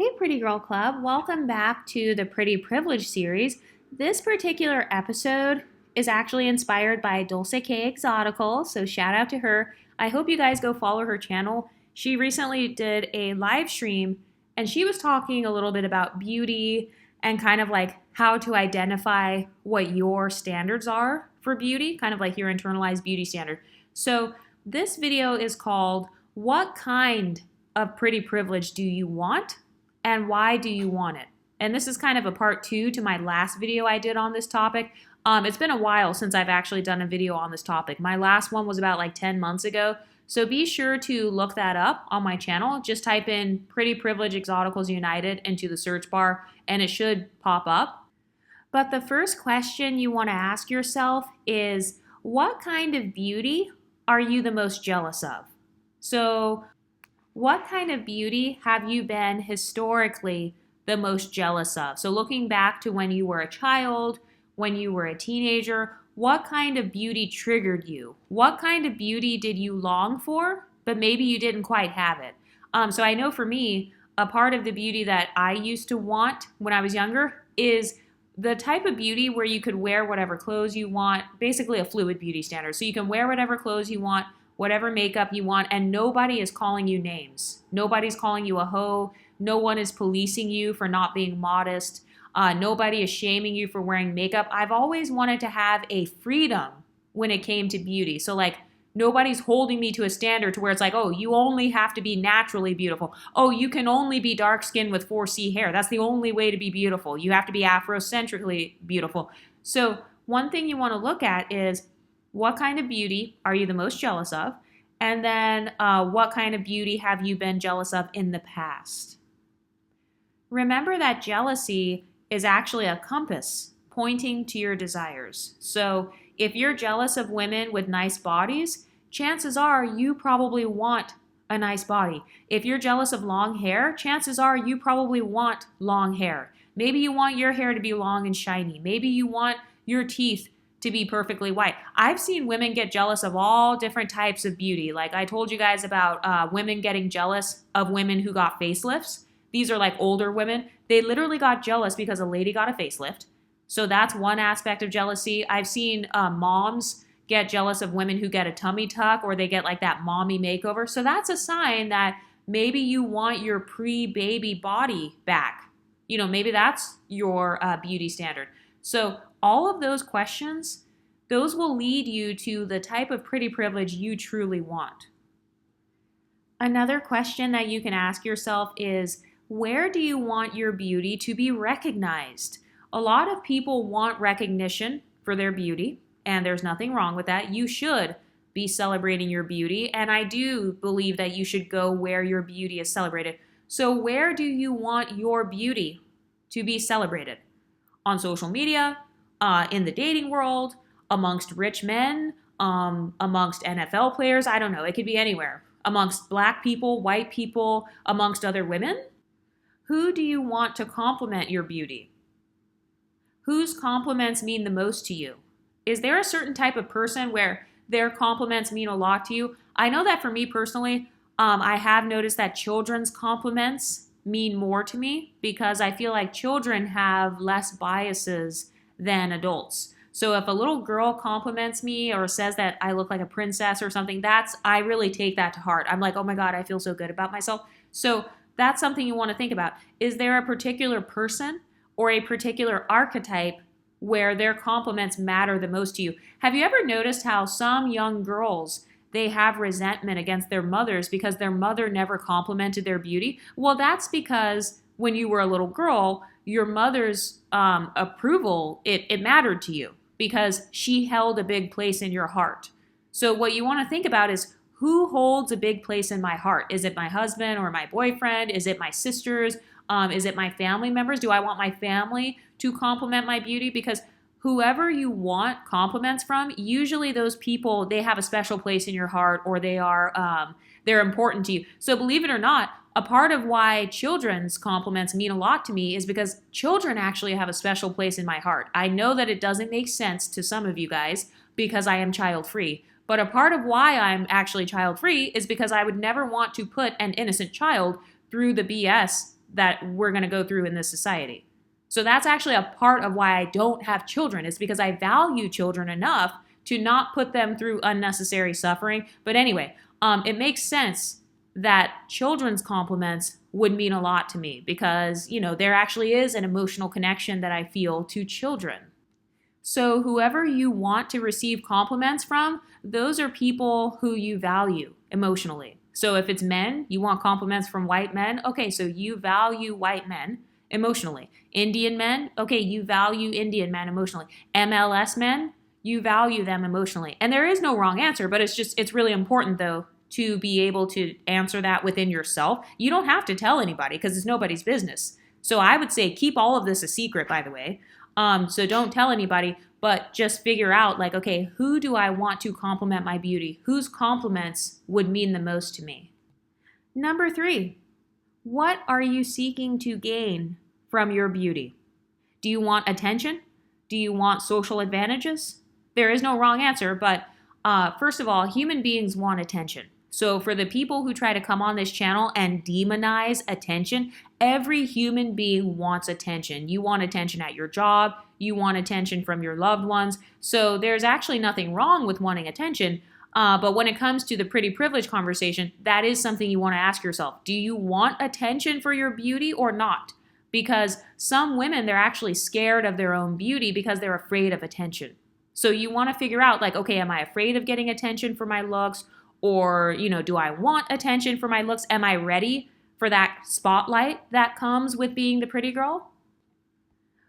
Hey, Pretty Girl Club. Welcome back to the Pretty Privilege series. This particular episode is actually inspired by Dulce K. Exoticals, so shout out to her. I hope you guys go follow her channel. She recently did a live stream and she was talking a little bit about beauty and kind of like how to identify what your standards are for beauty, kind of like your internalized beauty standard. So, this video is called What Kind of Pretty Privilege Do You Want? And why do you want it? And this is kind of a part two to my last video I did on this topic. It's been a while since I've actually done a video on this topic. My last one was about like 10 months ago. So be sure to look that up on my channel. Just type in Pretty Privilege Exoticals United into the search bar and it should pop up. But the first question you want to ask yourself is, what kind of beauty are you the most jealous of? So what kind of beauty have you been historically the most jealous of? So looking back to when you were a child, when you were a teenager, what kind of beauty triggered you? What kind of beauty did you long for, but maybe you didn't quite have it? So I know for me, a part of the beauty that I used to want when I was younger is the type of beauty where you could wear whatever clothes you want, basically a fluid beauty standard. So you can wear whatever clothes you want, whatever makeup you want, and nobody is calling you names. Nobody's calling you a hoe. No one is policing you for not being modest. Nobody is shaming you for wearing makeup. I've always wanted to have a freedom when it came to beauty. So like nobody's holding me to a standard to where it's like, oh, you only have to be naturally beautiful. Oh, you can only be dark skinned with 4C hair. That's the only way to be beautiful. You have to be Afrocentrically beautiful. So one thing you want to look at is, what kind of beauty are you the most jealous of? And then what kind of beauty have you been jealous of in the past? Remember that jealousy is actually a compass pointing to your desires. So if you're jealous of women with nice bodies, chances are you probably want a nice body. If you're jealous of long hair, chances are you probably want long hair. Maybe you want your hair to be long and shiny. Maybe you want your teeth to be perfectly white. I've seen women get jealous of all different types of beauty. Like I told you guys about women getting jealous of women who got facelifts. These are like older women. They literally got jealous because a lady got a facelift. So that's one aspect of jealousy. I've seen moms get jealous of women who get a tummy tuck or they get like that mommy makeover. So that's a sign that maybe you want your pre-baby body back. You know, maybe that's your beauty standard. So all of those questions, those will lead you to the type of pretty privilege you truly want. Another question that you can ask yourself is, where do you want your beauty to be recognized? A lot of people want recognition for their beauty, and there's nothing wrong with that. You should be celebrating your beauty, and I do believe that you should go where your beauty is celebrated. So where do you want your beauty to be celebrated? On social media, in the dating world, amongst rich men, amongst NFL players, I don't know, it could be anywhere. Amongst black people, white people, amongst other women. Who do you want to compliment your beauty? Whose compliments mean the most to you? Is there a certain type of person where their compliments mean a lot to you? I know that for me personally, I have noticed that children's compliments mean more to me because I feel like children have less biases than adults. So if a little girl compliments me or says that I look like a princess or something, I really take that to heart. I'm like, oh my God, I feel so good about myself. So that's something you want to think about. Is there a particular person or a particular archetype where their compliments matter the most to you? Have you ever noticed how some young girls, they have resentment against their mothers because their mother never complimented their beauty? Well, that's because when you were a little girl, your mother's approval, it mattered to you because she held a big place in your heart. So what you want to think about is, who holds a big place in my heart? Is it my husband or my boyfriend? Is it my sisters? Is it my family members? Do I want my family to compliment my beauty? Because whoever you want compliments from, usually those people, they have a special place in your heart, or they're important to you. So believe it or not, a part of why children's compliments mean a lot to me is because children actually have a special place in my heart. I know that it doesn't make sense to some of you guys because I am child-free. But a part of why I'm actually child-free is because I would never want to put an innocent child through the BS that we're going to go through in this society. So that's actually a part of why I don't have children. It's because I value children enough to not put them through unnecessary suffering. But anyway, it makes sense that children's compliments would mean a lot to me because, there actually is an emotional connection that I feel to children. So whoever you want to receive compliments from, those are people who you value emotionally. So if it's men, you want compliments from white men. Okay, so you value white men emotionally. Indian men, okay, you value Indian men emotionally. MLS men, you value them emotionally. And there is no wrong answer, but it's really important though to be able to answer that within yourself. You don't have to tell anybody because it's nobody's business. So I would say keep all of this a secret, by the way. So don't tell anybody, but just figure out like, okay, who do I want to compliment my beauty? Whose compliments would mean the most to me? Number 3, what are you seeking to gain from your beauty? Do you want attention? Do you want social advantages? There is no wrong answer, but first of all, human beings want attention. So for the people who try to come on this channel and demonize attention, every human being wants attention. You want attention at your job. You want attention from your loved ones. So there's actually nothing wrong with wanting attention. But when it comes to the pretty privilege conversation, that is something you want to ask yourself. Do you want attention for your beauty or not? Because some women, they're actually scared of their own beauty because they're afraid of attention. So you want to figure out like, okay, am I afraid of getting attention for my looks? Or, do I want attention for my looks? Am I ready for that spotlight that comes with being the pretty girl?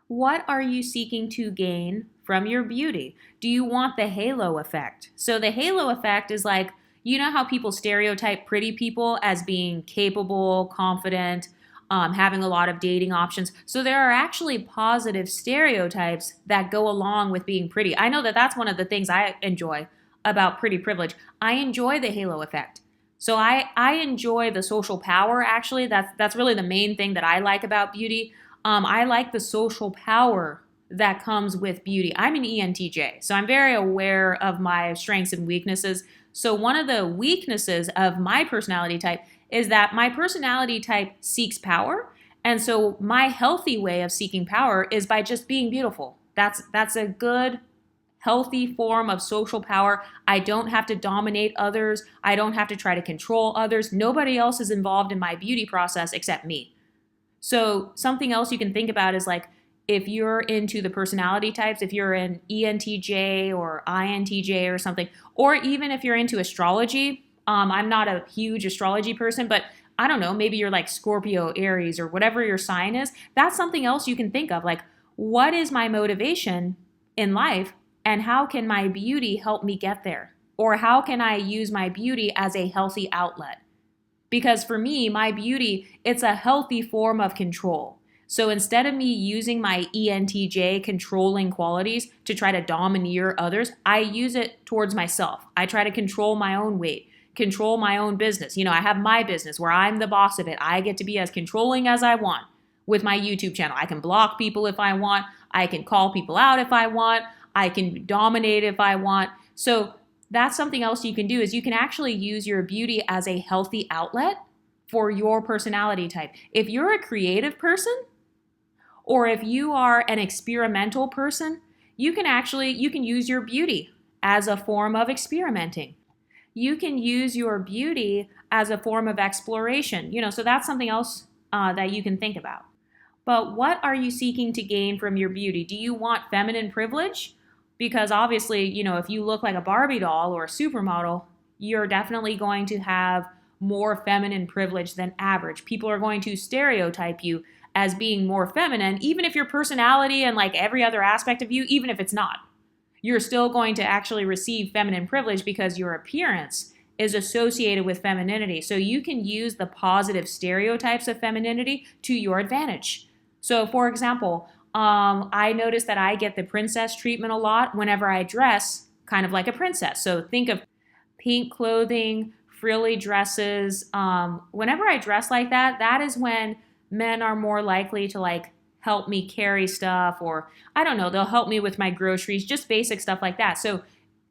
What are you seeking to gain from your beauty? Do you want the halo effect? So the halo effect is like, how people stereotype pretty people as being capable, confident, having a lot of dating options. So there are actually positive stereotypes that go along with being pretty. I know that that's one of the things I enjoy about pretty privilege. I enjoy the halo effect. So I enjoy the social power, actually. That's really the main thing that I like about beauty. I like the social power that comes with beauty. I'm an ENTJ, so I'm very aware of my strengths and weaknesses. So one of the weaknesses of my personality type is that my personality type seeks power. And so my healthy way of seeking power is by just being beautiful. That's a good, healthy form of social power. I don't have to dominate others. I don't have to try to control others. Nobody else is involved in my beauty process except me. So something else you can think about is like, if you're into the personality types, if you're an ENTJ or INTJ or something, or even if you're into astrology, I'm not a huge astrology person, but I don't know, maybe you're like Scorpio, Aries, or whatever your sign is. That's something else you can think of. Like, what is my motivation in life? And how can my beauty help me get there? Or how can I use my beauty as a healthy outlet? Because for me, my beauty, it's a healthy form of control. So instead of me using my ENTJ controlling qualities to try to domineer others, I use it towards myself. I try to control my own weight, control my own business. I have my business where I'm the boss of it. I get to be as controlling as I want with my YouTube channel. I can block people if I want. I can call people out if I want. I can dominate if I want. So that's something else you can do is you can actually use your beauty as a healthy outlet for your personality type. If you're a creative person or if you are an experimental person, you can use your beauty as a form of experimenting. You can use your beauty as a form of exploration. So that's something else that you can think about. But what are you seeking to gain from your beauty? Do you want feminine privilege? Because obviously, if you look like a Barbie doll or a supermodel, you're definitely going to have more feminine privilege than average. People are going to stereotype you as being more feminine, even if your personality and like every other aspect of you, even if it's not. You're still going to actually receive feminine privilege because your appearance is associated with femininity. So you can use the positive stereotypes of femininity to your advantage. So for example, I notice that I get the princess treatment a lot whenever I dress kind of like a princess. So think of pink clothing, frilly dresses. Whenever I dress like that, that is when men are more likely to like help me carry stuff, or I don't know, they'll help me with my groceries, just basic stuff like that. So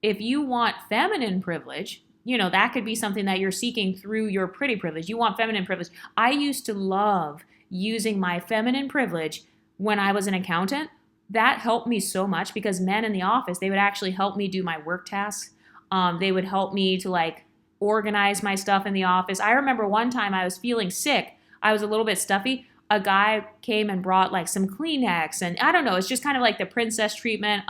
if you want feminine privilege, that could be something that you're seeking through your pretty privilege. You want feminine privilege. I used to love using my feminine privilege when I was an accountant, that helped me so much because men in the office, they would actually help me do my work tasks. They would help me to like organize my stuff in the office. I remember one time I was feeling sick. I was a little bit stuffy. A guy came and brought like some Kleenex, and I don't know, it's just kind of like the princess treatment.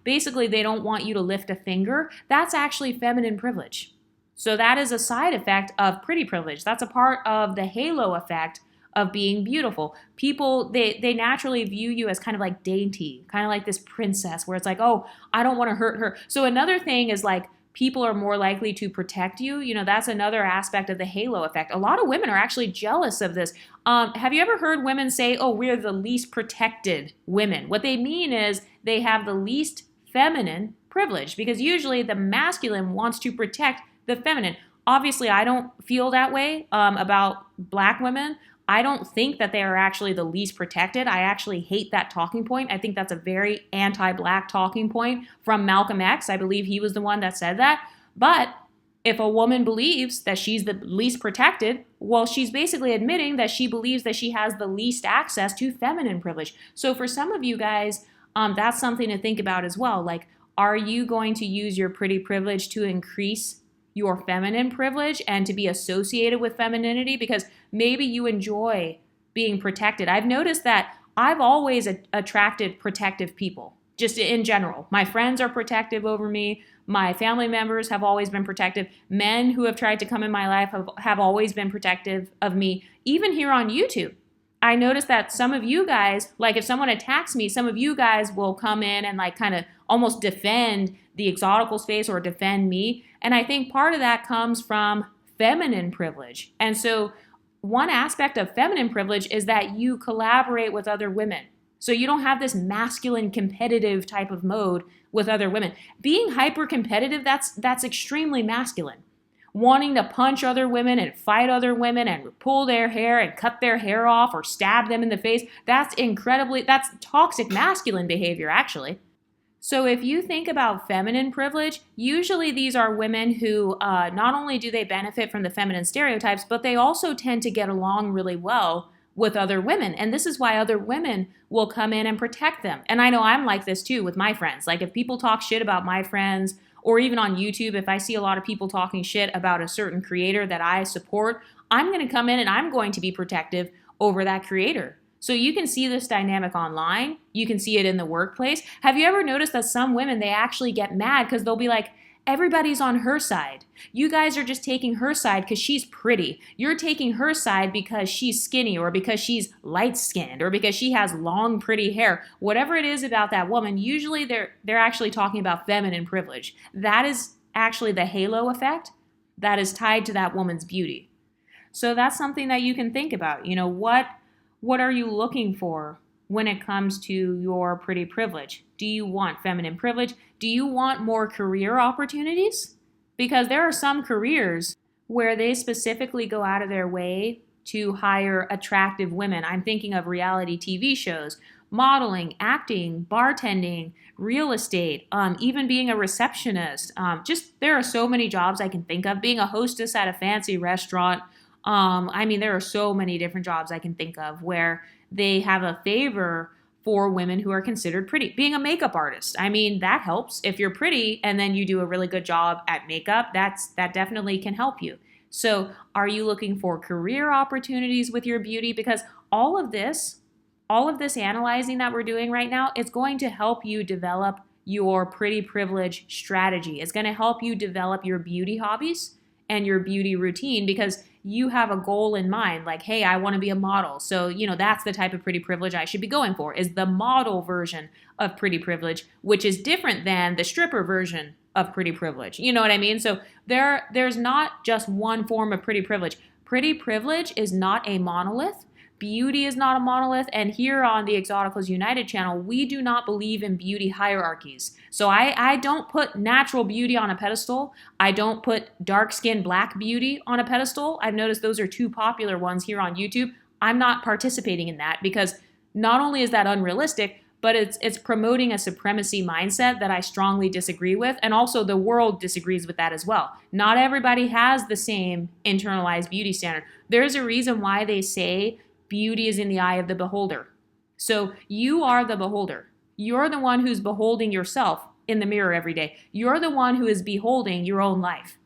Basically, they don't want you to lift a finger. That's actually feminine privilege. So that is a side effect of pretty privilege. That's a part of the halo effect of being beautiful. People, they naturally view you as kind of like dainty, kind of like this princess where it's like, oh, I don't want to hurt her. So another thing is like, people are more likely to protect you. You know, that's another aspect of the halo effect. A lot of women are actually jealous of this. Have you ever heard women say, oh, we're the least protected women? What they mean is they have the least feminine privilege because usually the masculine wants to protect the feminine. Obviously, I don't feel that way about Black women. I don't think that they are actually the least protected. I actually hate that talking point. I think that's a very anti-Black talking point from Malcolm X. I believe he was the one that said that. But if a woman believes that she's the least protected, well, she's basically admitting that she believes that she has the least access to feminine privilege. So for some of you guys, that's something to think about as well. Like, are you going to use your pretty privilege to increase your feminine privilege and to be associated with femininity because maybe you enjoy being protected? I've noticed that I've always attracted protective people, just in general. My friends are protective over me. My family members have always been protective. Men who have tried to come in my life have always been protective of me. Even here on YouTube, I noticed that some of you guys, like if someone attacks me, some of you guys will come in and like kind of almost defend the exotical space or defend me. And I think part of that comes from feminine privilege. And so one aspect of feminine privilege is that you collaborate with other women. So you don't have this masculine competitive type of mode with other women. Being hyper competitive, that's extremely masculine. Wanting to punch other women and fight other women and pull their hair and cut their hair off or stab them in the face, that's toxic masculine behavior, actually. So if you think about feminine privilege, usually these are women who not only do they benefit from the feminine stereotypes, but they also tend to get along really well with other women. And this is why other women will come in and protect them. And I know I'm like this too with my friends. Like if people talk shit about my friends, or even on YouTube, if I see a lot of people talking shit about a certain creator that I support, I'm going to come in and I'm going to be protective over that creator. So you can see this dynamic online. You can see it in the workplace. Have you ever noticed that some women, they actually get mad because they'll be like, everybody's on her side. You guys are just taking her side because she's pretty. You're taking her side because she's skinny or because she's light-skinned or because she has long, pretty hair. Whatever it is about that woman, usually they're actually talking about feminine privilege. That is actually the halo effect that is tied to that woman's beauty. So that's something that you can think about. You know, what are you looking for when it comes to your pretty privilege? Do you want feminine privilege? Do you want more career opportunities? Because there are some careers where they specifically go out of their way to hire attractive women. I'm thinking of reality TV shows, modeling, acting, bartending, real estate, even being a receptionist. There are so many jobs I can think of. Being a hostess at a fancy restaurant. There are so many different jobs I can think of where they have a favor for women who are considered pretty. Being a makeup artist, that helps. If you're pretty and then you do a really good job at makeup, that definitely can help you. So are you looking for career opportunities with your beauty? Because all of this analyzing that we're doing right now, it's going to help you develop your pretty privilege strategy. It's going to help you develop your beauty hobbies and your beauty routine because you have a goal in mind, like, hey, I want to be a model. So, that's the type of pretty privilege I should be going for, is the model version of pretty privilege, which is different than the stripper version of pretty privilege. You know what I mean? So there's not just one form of pretty privilege. Pretty privilege is not a monolith. Beauty is not a monolith, and here on the Exoticals United channel, we do not believe in beauty hierarchies. So I don't put natural beauty on a pedestal. I don't put dark-skinned Black beauty on a pedestal. I've noticed those are two popular ones here on YouTube. I'm not participating in that because not only is that unrealistic, but it's promoting a supremacy mindset that I strongly disagree with, and also the world disagrees with that as well. Not everybody has the same internalized beauty standard. There's a reason why they say beauty is in the eye of the beholder. So you are the beholder. You're the one who's beholding yourself in the mirror every day. You're the one who is beholding your own life.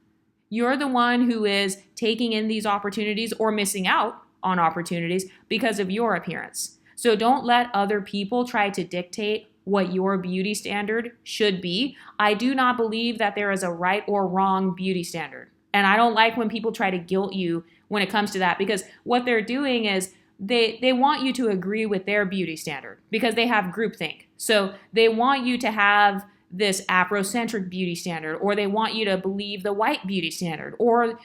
You're the one who is taking in these opportunities or missing out on opportunities because of your appearance. So don't let other people try to dictate what your beauty standard should be. I do not believe that there is a right or wrong beauty standard. And I don't like when people try to guilt you when it comes to that, because what they're doing is they want you to agree with their beauty standard because they have groupthink. So they want you to have this Afrocentric beauty standard, or they want you to believe the white beauty standard, or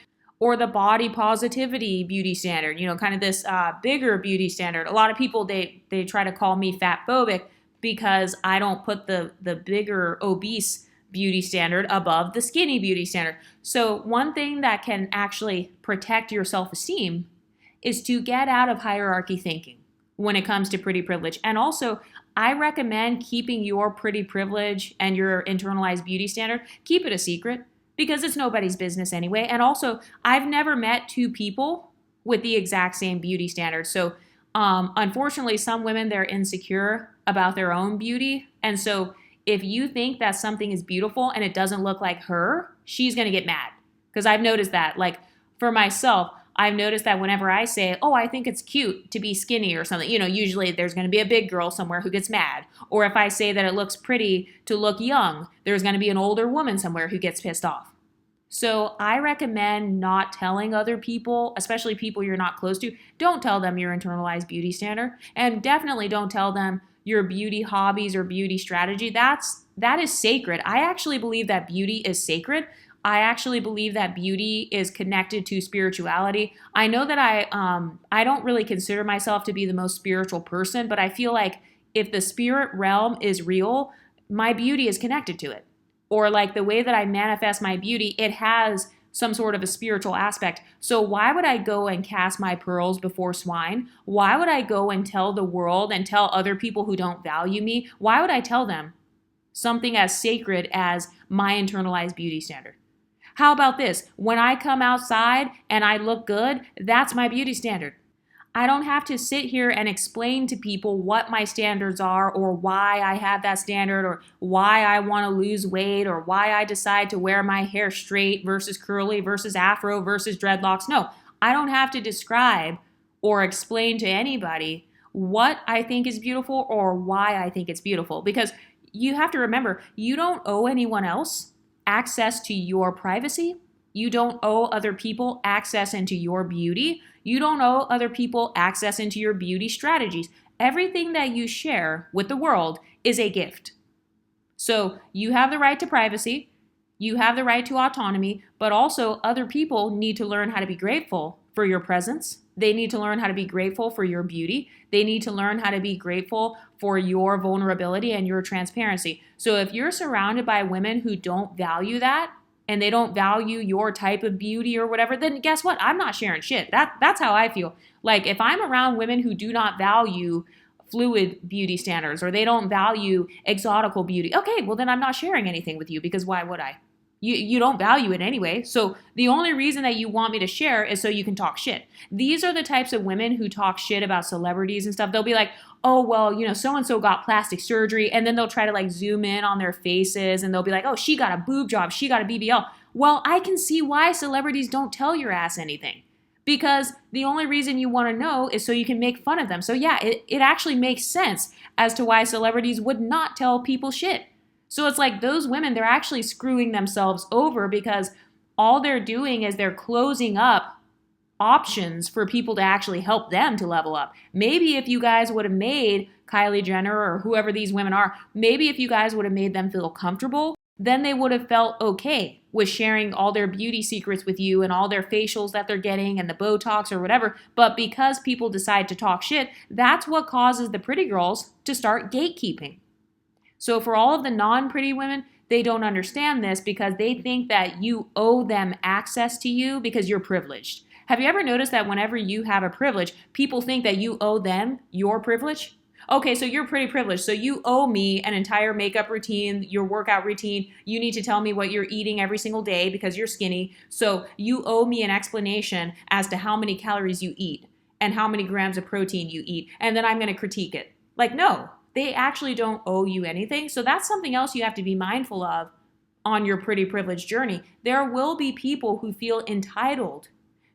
the body positivity beauty standard, kind of this bigger beauty standard. A lot of people, they try to call me fat phobic because I don't put the bigger obese beauty standard above the skinny beauty standard. So one thing that can actually protect your self-esteem is to get out of hierarchy thinking when it comes to pretty privilege. And also, I recommend keeping your pretty privilege and your internalized beauty standard, keep it a secret, because it's nobody's business anyway. And also, I've never met two people with the exact same beauty standard. So unfortunately, some women, they're insecure about their own beauty. And so if you think that something is beautiful and it doesn't look like her, she's going to get mad. Because I've noticed that, like for myself, I've noticed that whenever I say, oh, I think it's cute to be skinny or something, usually there's going to be a big girl somewhere who gets mad. Or if I say that it looks pretty to look young, there's going to be an older woman somewhere who gets pissed off. So I recommend not telling other people, especially people you're not close to, don't tell them your internalized beauty standard. And definitely don't tell them your beauty hobbies or beauty strategy. That is sacred. I actually believe that beauty is sacred. I actually believe that beauty is connected to spirituality. I know that I don't really consider myself to be the most spiritual person, but I feel like if the spirit realm is real, my beauty is connected to it. Or like the way that I manifest my beauty, it has some sort of a spiritual aspect. So why would I go and cast my pearls before swine? Why would I go and tell the world and tell other people who don't value me? Why would I tell them something as sacred as my internalized beauty standard? How about this? When I come outside and I look good, that's my beauty standard. I don't have to sit here and explain to people what my standards are or why I have that standard or why I want to lose weight or why I decide to wear my hair straight versus curly versus afro versus dreadlocks. No, I don't have to describe or explain to anybody what I think is beautiful or why I think it's beautiful, because you have to remember, you don't owe anyone else access to your privacy. You don't owe other people access into your beauty. You don't owe other people access into your beauty strategies. Everything that you share with the world is a gift. So you have the right to privacy. You have the right to autonomy, but also other people need to learn how to be grateful for your presence. They need to learn how to be grateful for your beauty. They need to learn how to be grateful for your vulnerability and your transparency. So if you're surrounded by women who don't value that, and they don't value your type of beauty or whatever, then guess what? I'm not sharing shit. That's how I feel. Like if I'm around women who do not value fluid beauty standards or they don't value exotical beauty, okay, well then I'm not sharing anything with you, because why would I? You don't value it anyway. So the only reason that you want me to share is so you can talk shit. These are the types of women who talk shit about celebrities and stuff. They'll be like, oh, well, so-and-so got plastic surgery. And then they'll try to like zoom in on their faces and they'll be like, oh, she got a boob job. She got a BBL. Well, I can see why celebrities don't tell your ass anything, because the only reason you want to know is so you can make fun of them. So yeah, it actually makes sense as to why celebrities would not tell people shit. So it's like those women, they're actually screwing themselves over, because all they're doing is they're closing up options for people to actually help them to level up. Maybe if you guys would have made Kylie Jenner or whoever these women are, maybe if you guys would have made them feel comfortable, then they would have felt okay with sharing all their beauty secrets with you and all their facials that they're getting and the Botox or whatever. But because people decide to talk shit, that's what causes the pretty girls to start gatekeeping. So for all of the non-pretty women, they don't understand this because they think that you owe them access to you because you're privileged. Have you ever noticed that whenever you have a privilege, people think that you owe them your privilege? Okay, so you're pretty privileged, so you owe me an entire makeup routine, your workout routine. You need to tell me what you're eating every single day because you're skinny. So you owe me an explanation as to how many calories you eat. and how many grams of protein you eat, and then I'm going to critique it. Like, no, they actually don't owe you anything. So that's something else you have to be mindful of on your pretty privilege journey. There will be people who feel entitled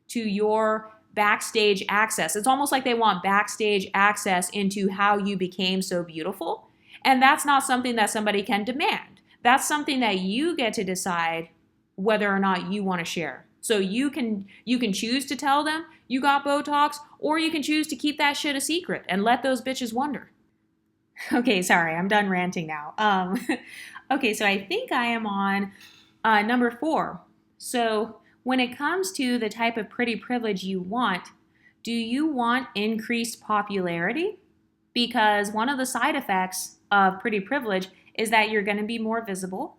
to your backstage access. It's almost like they want backstage access into how you became so beautiful. And that's not something that somebody can demand. That's something that you get to decide whether or not you want to share. So you can choose to tell them you got Botox, or you can choose to keep that shit a secret and let those bitches wonder. Okay, sorry, I'm done ranting now. Okay, so I think I am on number 4. So when it comes to the type of pretty privilege you want, do you want increased popularity? Because one of the side effects of pretty privilege is that you're going to be more visible,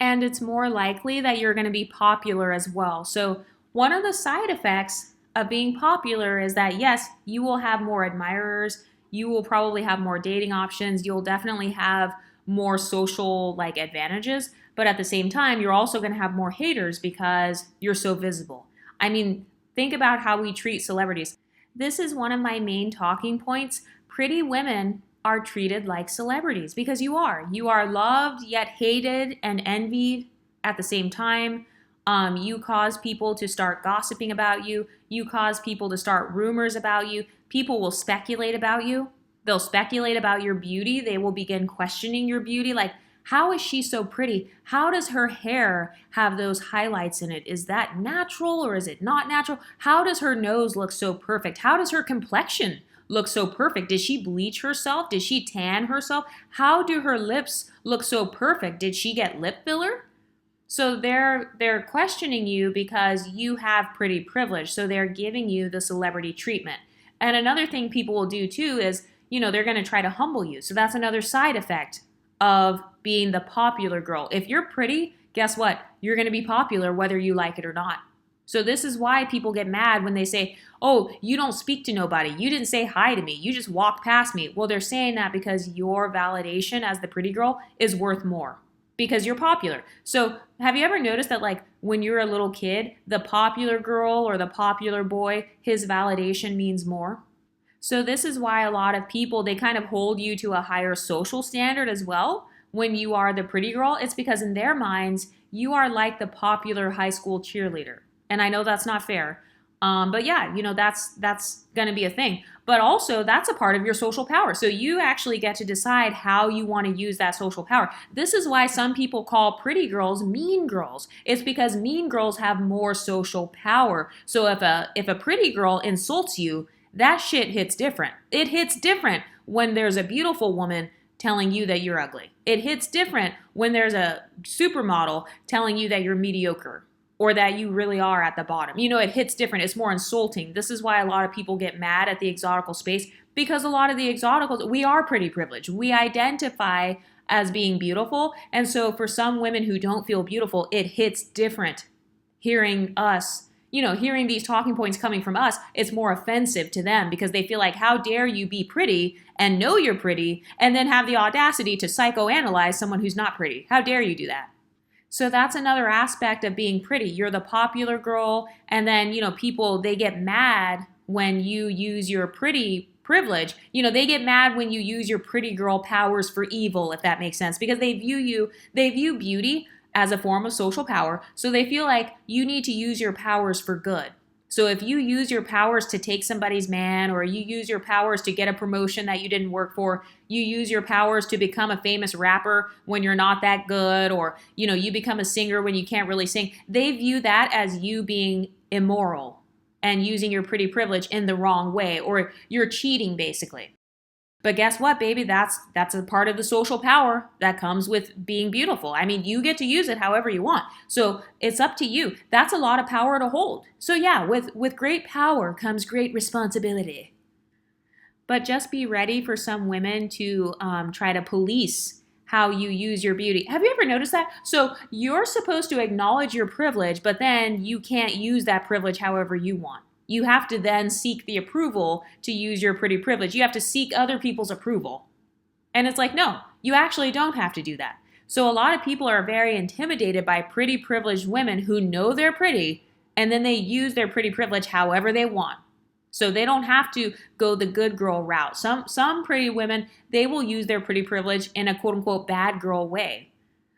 and it's more likely that you're going to be popular as well. So one of the side effects of being popular is that, yes, you will have more admirers, you will probably have more dating options, you'll definitely have more social advantages, but at the same time, you're also going to have more haters because you're so visible. I mean, think about how we treat celebrities. This is one of my main talking points. Pretty women are treated like celebrities because you are. You are loved yet hated and envied at the same time. You cause people to start gossiping about you. You cause people to start rumors about you. People will speculate about you. They'll speculate about your beauty. They will begin questioning your beauty. Like, how is she so pretty? How does her hair have those highlights in it? Is that natural or is it not natural? How does her nose look so perfect? How does her complexion look so perfect? Did she bleach herself? Did she tan herself? How do her lips look so perfect? Did she get lip filler? So they're questioning you because you have pretty privilege. So they're giving you the celebrity treatment. And another thing people will do too is, they're going to try to humble you. So that's another side effect of being the popular girl. If you're pretty, guess what? You're going to be popular whether you like it or not. So this is why people get mad when they say, oh, you don't speak to nobody. You didn't say hi to me. You just walked past me. Well, they're saying that because your validation as the pretty girl is worth more because you're popular. So have you ever noticed that when you're a little kid, the popular girl or the popular boy, his validation means more? So this is why a lot of people, they kind of hold you to a higher social standard as well when you are the pretty girl. It's because in their minds, you are like the popular high school cheerleader. And I know that's not fair. But yeah, that's going to be a thing. But also, that's a part of your social power. So you actually get to decide how you want to use that social power. This is why some people call pretty girls mean girls. It's because mean girls have more social power. So if a pretty girl insults you, that shit hits different. It hits different when there's a beautiful woman telling you that you're ugly. It hits different when there's a supermodel telling you that you're mediocre or that you really are at the bottom. It hits different. It's more insulting. This is why a lot of people get mad at the exotical space, because a lot of the exoticals, we are pretty privileged. We identify as being beautiful. And so for some women who don't feel beautiful, it hits different hearing us. Hearing these talking points coming from us, it's more offensive to them because they feel like, how dare you be pretty and know you're pretty and then have the audacity to psychoanalyze someone who's not pretty? How dare you do that? So that's another aspect of being pretty. You're the popular girl, and then, people, they get mad when you use your pretty privilege. They get mad when you use your pretty girl powers for evil, if that makes sense, because they view beauty as a form of social power. So they feel like you need to use your powers for good. So if you use your powers to take somebody's man, or you use your powers to get a promotion that you didn't work for, you use your powers to become a famous rapper when you're not that good, or, you become a singer when you can't really sing, they view that as you being immoral and using your pretty privilege in the wrong way, or you're cheating basically. But guess what, baby? That's a part of the social power that comes with being beautiful. I mean, you get to use it however you want. So it's up to you. That's a lot of power to hold. So yeah, with great power comes great responsibility. But just be ready for some women to try to police how you use your beauty. Have you ever noticed that? So you're supposed to acknowledge your privilege, but then you can't use that privilege however you want. You have to then seek the approval to use your pretty privilege. You have to seek other people's approval. And it's like, no, you actually don't have to do that. So a lot of people are very intimidated by pretty privileged women who know they're pretty, and then they use their pretty privilege however they want. So they don't have to go the good girl route. Some pretty women, they will use their pretty privilege in a quote unquote bad girl way.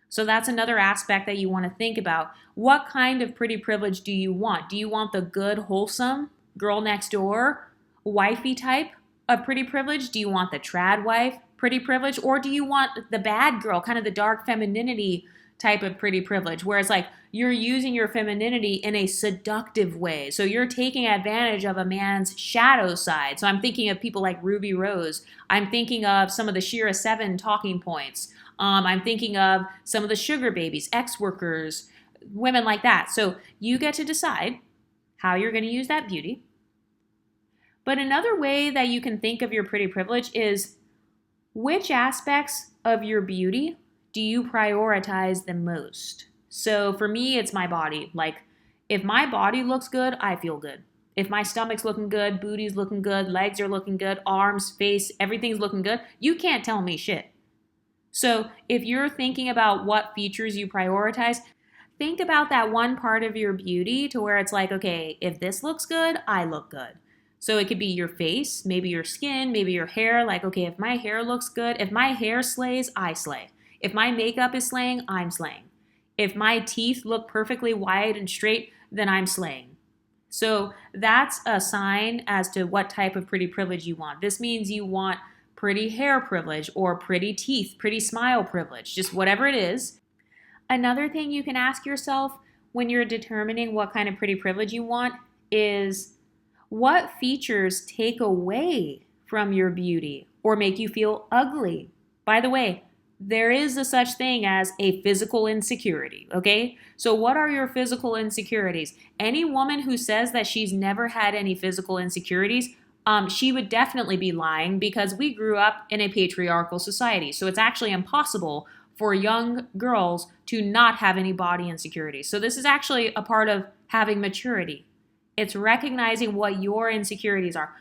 So that's another aspect that you want to think about. What kind of pretty privilege do you want? Do you want the good, wholesome, girl next door, wifey type of pretty privilege? Do you want the trad wife pretty privilege? Or do you want the bad girl, kind of the dark femininity type of pretty privilege, where it's like you're using your femininity in a seductive way? So you're taking advantage of a man's shadow side. So I'm thinking of people like Ruby Rose. I'm thinking of some of the Shira 7 talking points. I'm thinking of some of the sugar babies, ex-workers, women like that. So you get to decide how you're going to use that beauty. But another way that you can think of your pretty privilege is which aspects of your beauty do you prioritize the most? So for me, it's my body. Like if my body looks good, I feel good. If my stomach's looking good, booty's looking good, legs are looking good, arms, face, everything's looking good, you can't tell me shit. So if you're thinking about what features you prioritize, think about that one part of your beauty to where it's like, okay, if this looks good, I look good. So it could be your face, maybe your skin, maybe your hair. Like, okay, if my hair looks good, if my hair slays, I slay. If my makeup is slaying, I'm slaying. If my teeth look perfectly wide and straight, then I'm slaying. So that's a sign as to what type of pretty privilege you want. This means you want pretty hair privilege or pretty teeth, pretty smile privilege, just whatever it is. Another thing you can ask yourself when you're determining what kind of pretty privilege you want is what features take away from your beauty or make you feel ugly? By the way, there is a such thing as a physical insecurity, okay? So what are your physical insecurities? Any woman who says that she's never had any physical insecurities, she would definitely be lying because we grew up in a patriarchal society. So it's actually impossible for young girls to not have any body insecurities. So this is actually a part of having maturity. It's recognizing what your insecurities are.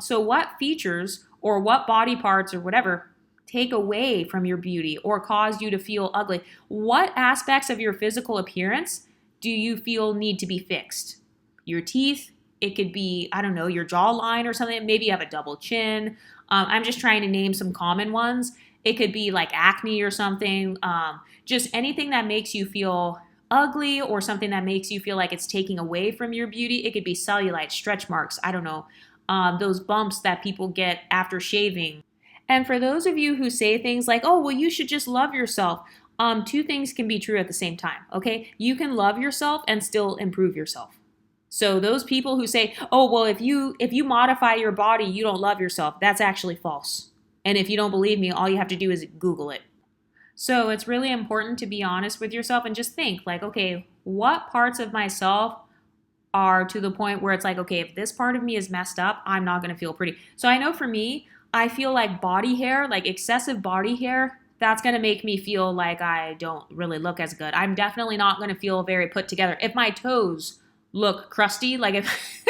So what features or what body parts or whatever take away from your beauty or cause you to feel ugly? What aspects of your physical appearance do you feel need to be fixed? Your teeth. It could be, I don't know, your jawline or something. Maybe you have a double chin. I'm just trying to name some common ones. It could be like acne or something. Just anything that makes you feel ugly or something that makes you feel like it's taking away from your beauty. It could be cellulite, stretch marks, I don't know, those bumps that people get after shaving. And for those of you who say things like, oh, well, you should just love yourself. Two things can be true at the same time, okay? You can love yourself and still improve yourself. So those people who say, oh, well, if you modify your body, you don't love yourself, that's actually false. And if you don't believe me, all you have to do is Google it. So it's really important to be honest with yourself and just think like, okay, what parts of myself are to the point where it's like, okay, if this part of me is messed up, I'm not going to feel pretty. So I know for me, I feel like body hair, like excessive body hair, that's going to make me feel like I don't really look as good. I'm definitely not going to feel very put together. If my toes look crusty, like if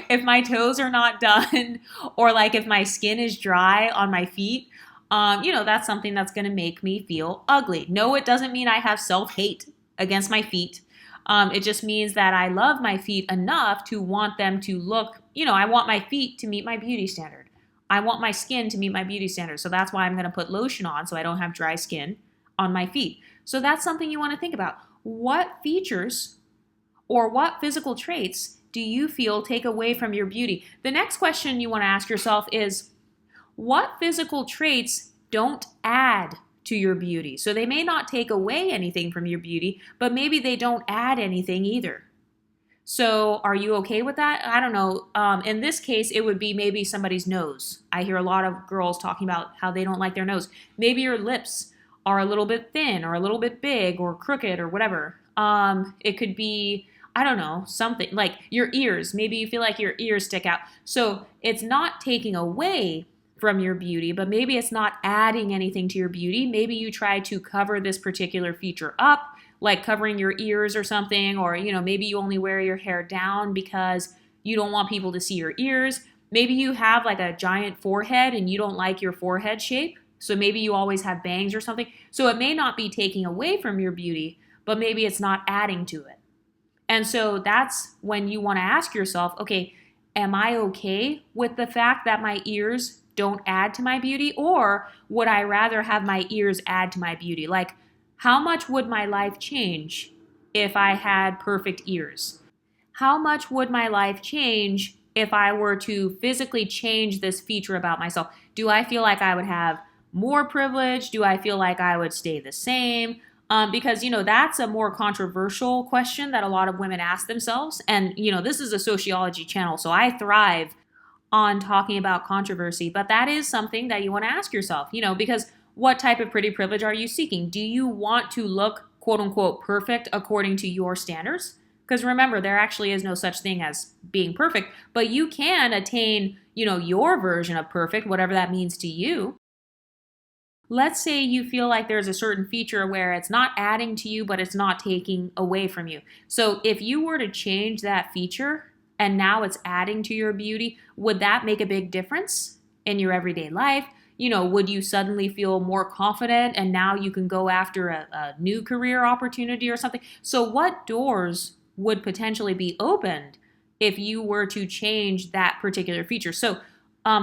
if my toes are not done or like if my skin is dry on my feet, that's something that's going to make me feel ugly. No, it doesn't mean I have self-hate against my feet. It just means that I love my feet enough to want them to look, I want my feet to meet my beauty standard. I want my skin to meet my beauty standard. So that's why I'm going to put lotion on so I don't have dry skin on my feet. So that's something you want to think about. What features or what physical traits do you feel take away from your beauty? The next question you want to ask yourself is, what physical traits don't add to your beauty? So they may not take away anything from your beauty, but maybe they don't add anything either. So are you okay with that? I don't know. In this case, it would be maybe somebody's nose. I hear a lot of girls talking about how they don't like their nose. Maybe your lips are a little bit thin or a little bit big or crooked or whatever. It could be, I don't know, something like your ears. Maybe you feel like your ears stick out. So it's not taking away from your beauty, but maybe it's not adding anything to your beauty. Maybe you try to cover this particular feature up, like covering your ears or something, or maybe you only wear your hair down because you don't want people to see your ears. Maybe you have like a giant forehead and you don't like your forehead shape, so maybe you always have bangs or something. So it may not be taking away from your beauty, but maybe it's not adding to it. And so that's when you want to ask yourself, okay, am I okay with the fact that my ears don't add to my beauty? Or would I rather have my ears add to my beauty? Like, how much would my life change if I had perfect ears? How much would my life change if I were to physically change this feature about myself? Do I feel like I would have more privilege? Do I feel like I would stay the same? Because, that's a more controversial question that a lot of women ask themselves. And, this is a sociology channel, so I thrive on talking about controversy. But that is something that you want to ask yourself, because what type of pretty privilege are you seeking? Do you want to look, quote unquote, perfect according to your standards? Because remember, there actually is no such thing as being perfect, but you can attain, your version of perfect, whatever that means to you. Let's say you feel like there's a certain feature where it's not adding to you, but it's not taking away from you. So if you were to change that feature and now it's adding to your beauty, would that make a big difference in your everyday life? Would you suddenly feel more confident and now you can go after a new career opportunity or something? So what doors would potentially be opened if you were to change that particular feature? So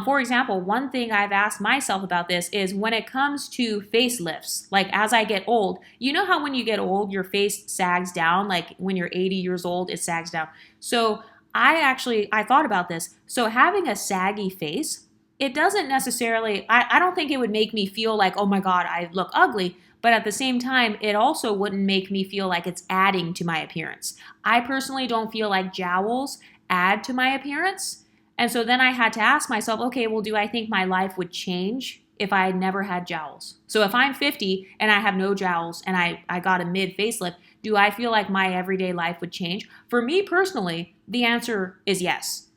for example, one thing I've asked myself about this is when it comes to facelifts, like as I get old, you know how when you get old, your face sags down, like when you're 80 years old, it sags down. So I thought about this. So having a saggy face, it doesn't necessarily, I don't think it would make me feel like, oh my God, I look ugly. But at the same time, it also wouldn't make me feel like it's adding to my appearance. I personally don't feel like jowls add to my appearance. And so then I had to ask myself, okay, well, do I think my life would change if I had never had jowls? So if I'm 50 and I have no jowls and I got a mid facelift, do I feel like my everyday life would change? For me personally, the answer is yes.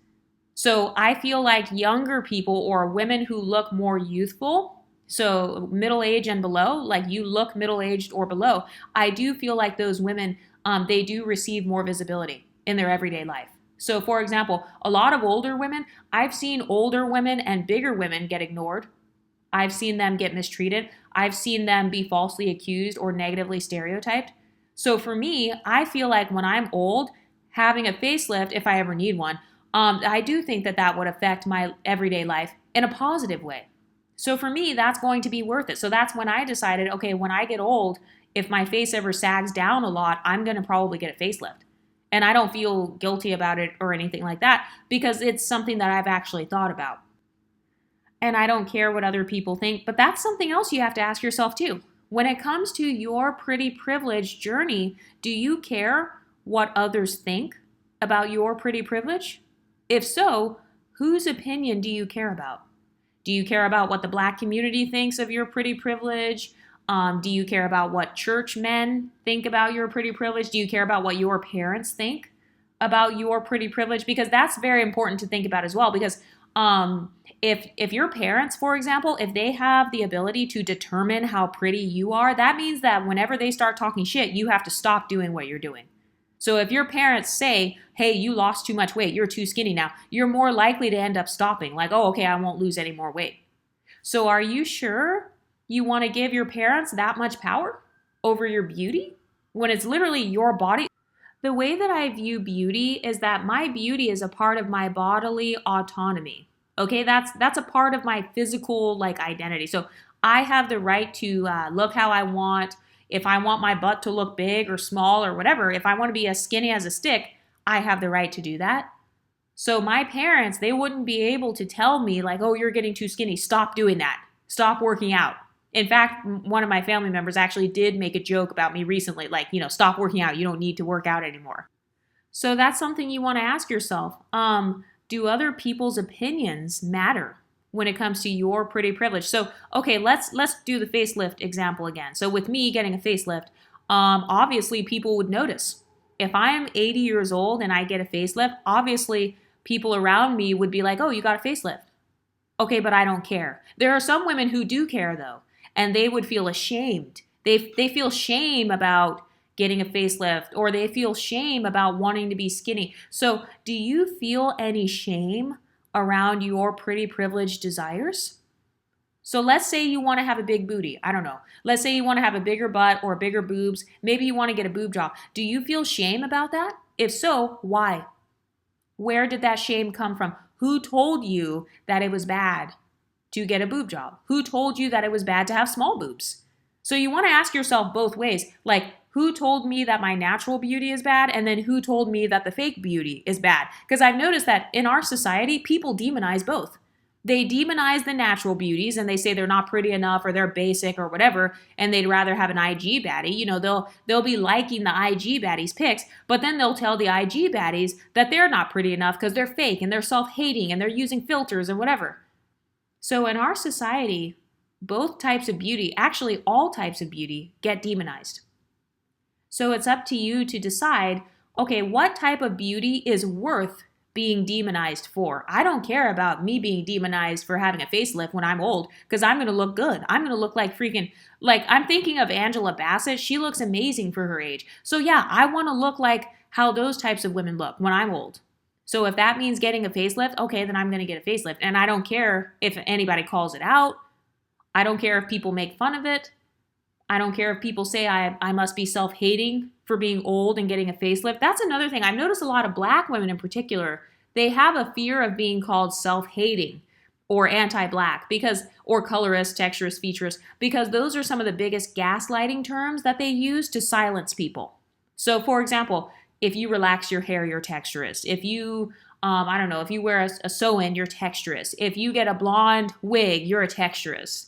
So I feel like younger people or women who look more youthful, so middle age and below, like you look middle aged or below, I do feel like those women, they do receive more visibility in their everyday life. So for example, a lot of older women, I've seen older women and bigger women get ignored. I've seen them get mistreated. I've seen them be falsely accused or negatively stereotyped. So for me, I feel like when I'm old, having a facelift, if I ever need one, I do think that would affect my everyday life in a positive way. So for me, that's going to be worth it. So that's when I decided, okay, when I get old, if my face ever sags down a lot, I'm going to probably get a facelift. And I don't feel guilty about it or anything like that because it's something that I've actually thought about. And I don't care what other people think, but that's something else you have to ask yourself too. When it comes to your pretty privilege journey, do you care what others think about your pretty privilege? If so, whose opinion do you care about? Do you care about what the Black community thinks of your pretty privilege? Do you care about what church men think about your pretty privilege? Do you care about what your parents think about your pretty privilege? Because that's very important to think about as well. Because if your parents, for example, if they have the ability to determine how pretty you are, that means that whenever they start talking shit, you have to stop doing what you're doing. So if your parents say, hey, you lost too much weight, you're too skinny now, you're more likely to end up stopping. Like, oh, okay, I won't lose any more weight. So are you sure you want to give your parents that much power over your beauty when it's literally your body? The way that I view beauty is that my beauty is a part of my bodily autonomy. Okay, that's a part of my physical identity. So I have the right to look how I want. If I want my butt to look big or small or whatever, if I want to be as skinny as a stick, I have the right to do that. So my parents, they wouldn't be able to tell me like, oh, you're getting too skinny. Stop doing that. Stop working out. In fact, one of my family members actually did make a joke about me recently, like, stop working out. You don't need to work out anymore. So that's something you want to ask yourself. Do other people's opinions matter when it comes to your pretty privilege? So, okay, let's do the facelift example again. So with me getting a facelift, obviously people would notice. If I'm 80 years old and I get a facelift, obviously people around me would be like, oh, you got a facelift. Okay, but I don't care. There are some women who do care though, and they would feel ashamed. They feel shame about getting a facelift, or they feel shame about wanting to be skinny. So do you feel any shame around your pretty privileged desires? So let's say you want to have a big booty. I don't know. Let's say you want to have a bigger butt or bigger boobs. Maybe you want to get a boob job. Do you feel shame about that? If so, why? Where did that shame come from? Who told you that it was bad to get a boob job? Who told you that it was bad to have small boobs? So you want to ask yourself both ways. Like, who told me that my natural beauty is bad? And then who told me that the fake beauty is bad? Because I've noticed that in our society, people demonize both. They demonize the natural beauties and they say they're not pretty enough or they're basic or whatever, and they'd rather have an IG baddie. You know, they'll be liking the IG baddies pics, but then they'll tell the IG baddies that they're not pretty enough because they're fake and they're self-hating and they're using filters and whatever. So in our society, both types of beauty, actually all types of beauty, get demonized. So it's up to you to decide, okay, what type of beauty is worth being demonized for? I don't care about me being demonized for having a facelift when I'm old, because I'm going to look good. I'm going to look like freaking, like, I'm thinking of Angela Bassett. She looks amazing for her age. So yeah, I want to look like how those types of women look when I'm old. So if that means getting a facelift, okay, then I'm going to get a facelift. And I don't care if anybody calls it out. I don't care if people make fun of it. I don't care if people say I must be self-hating for being old and getting a facelift. That's another thing. I've noticed a lot of Black women in particular, they have a fear of being called self-hating or anti-Black or colorist, texturist, featurist, because those are some of the biggest gaslighting terms that they use to silence people. So for example, if you relax your hair, you're texturist. If you, I don't know, if you wear a sew-in, you're texturist. If you get a blonde wig, you're a texturist.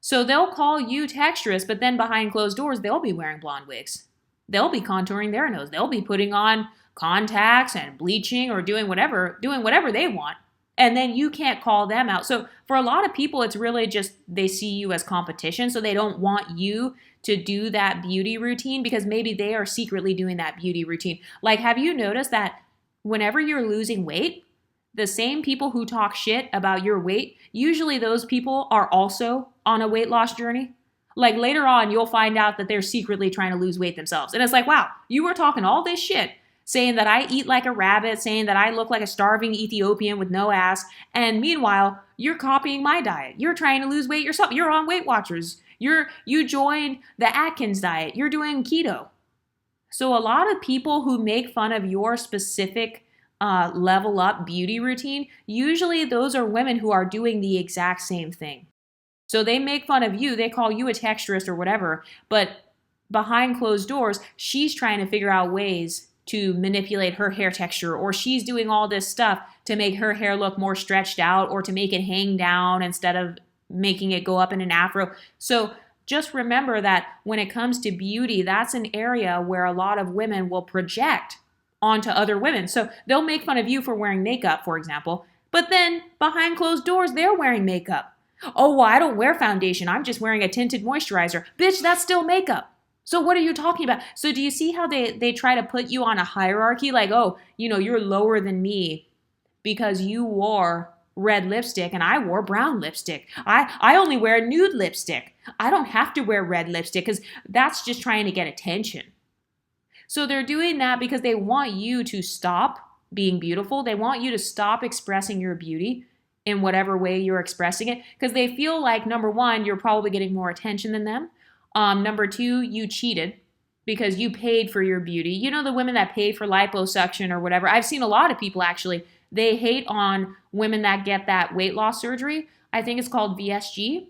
So they'll call you texturist, but then behind closed doors, they'll be wearing blonde wigs. They'll be contouring their nose. They'll be putting on contacts and bleaching or doing whatever they want. And then you can't call them out. So for a lot of people, it's really just they see you as competition. So they don't want you to do that beauty routine because maybe they are secretly doing that beauty routine. Like, have you noticed that whenever you're losing weight, the same people who talk shit about your weight, usually those people are also on a weight loss journey? Like later on, you'll find out that they're secretly trying to lose weight themselves. And it's like, wow, you were talking all this shit, saying that I eat like a rabbit, saying that I look like a starving Ethiopian with no ass. And meanwhile, you're copying my diet. You're trying to lose weight yourself. You're on Weight Watchers. You joined the Atkins diet. You're doing keto. So a lot of people who make fun of your specific level up beauty routine, usually those are women who are doing the exact same thing. So they make fun of you, they call you a texturist or whatever, but behind closed doors, she's trying to figure out ways to manipulate her hair texture, or she's doing all this stuff to make her hair look more stretched out or to make it hang down instead of making it go up in an afro. So just remember that when it comes to beauty, that's an area where a lot of women will project onto other women. So they'll make fun of you for wearing makeup, for example, but then behind closed doors, they're wearing makeup. Oh, well, I don't wear foundation. I'm just wearing a tinted moisturizer. Bitch, that's still makeup. So what are you talking about? So do you see how they try to put you on a hierarchy? Like, oh, you're lower than me because you wore red lipstick and I wore brown lipstick. I only wear nude lipstick. I don't have to wear red lipstick because that's just trying to get attention. So they're doing that because they want you to stop being beautiful. They want you to stop expressing your beauty in whatever way you're expressing it, because they feel like, number one, you're probably getting more attention than them. Number two, you cheated because you paid for your beauty. You know, the women that pay for liposuction or whatever. I've seen a lot of people actually, they hate on women that get that weight loss surgery. I think it's called VSG.